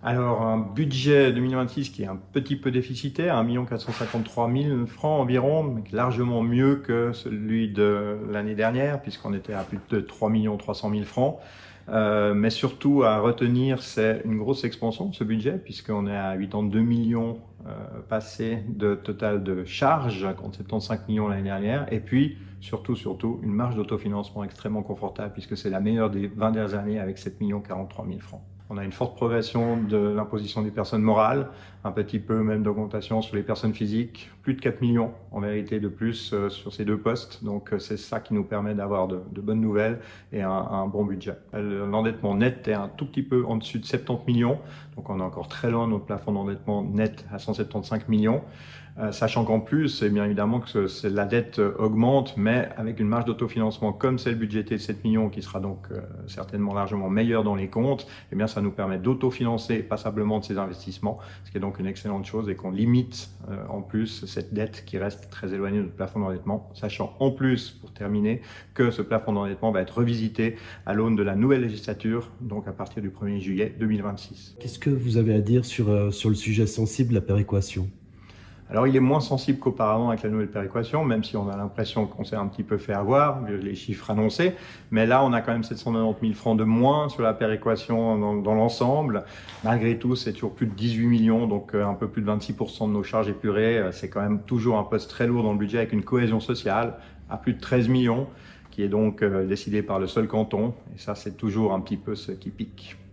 Alors, un budget 2026 qui est un petit peu déficitaire, 1 453 000 francs environ, mais largement mieux que celui de l'année dernière, puisqu'on était à plus de 3 300 000 francs. Mais surtout à retenir, c'est une grosse expansion de ce budget, puisqu'on est à 82 millions passés de total de charges, contre 75 millions l'année dernière. Et puis, surtout, une marge d'autofinancement extrêmement confortable, puisque c'est la meilleure des 20 dernières années avec 7 43 000 francs. On a une forte progression de l'imposition des personnes morales, un petit peu même d'augmentation sur les personnes physiques, plus de 4 millions en vérité de plus sur ces deux postes. Donc c'est ça qui nous permet d'avoir de bonnes nouvelles et un bon budget. L'endettement net est un tout petit peu en dessus de 70 millions, donc on est encore très loin de notre plafond d'endettement net à 175 millions. Sachant qu'en plus, bien évidemment que la dette augmente, mais avec une marge d'autofinancement comme celle budgétée de 7 millions, qui sera donc certainement largement meilleure dans les comptes, eh bien ça nous permet d'autofinancer passablement de ces investissements, ce qui est donc une excellente chose, et qu'on limite en plus cette dette qui reste très éloignée de notre plafond d'endettement, sachant en plus, pour terminer, que ce plafond d'endettement va être revisité à l'aune de la nouvelle législature, donc à partir du 1er juillet 2026. Qu'est-ce que vous avez à dire sur le sujet sensible, la péréquation? Alors, il est moins sensible qu'auparavant avec la nouvelle péréquation, même si on a l'impression qu'on s'est un petit peu fait avoir, vu les chiffres annoncés. Mais là, on a quand même 790 000 francs de moins sur la péréquation dans l'ensemble. Malgré tout, c'est toujours plus de 18 millions, donc un peu plus de 26% de nos charges épurées. C'est quand même toujours un poste très lourd dans le budget, avec une cohésion sociale à plus de 13 millions, qui est donc décidée par le seul canton. Et ça, c'est toujours un petit peu ce qui pique.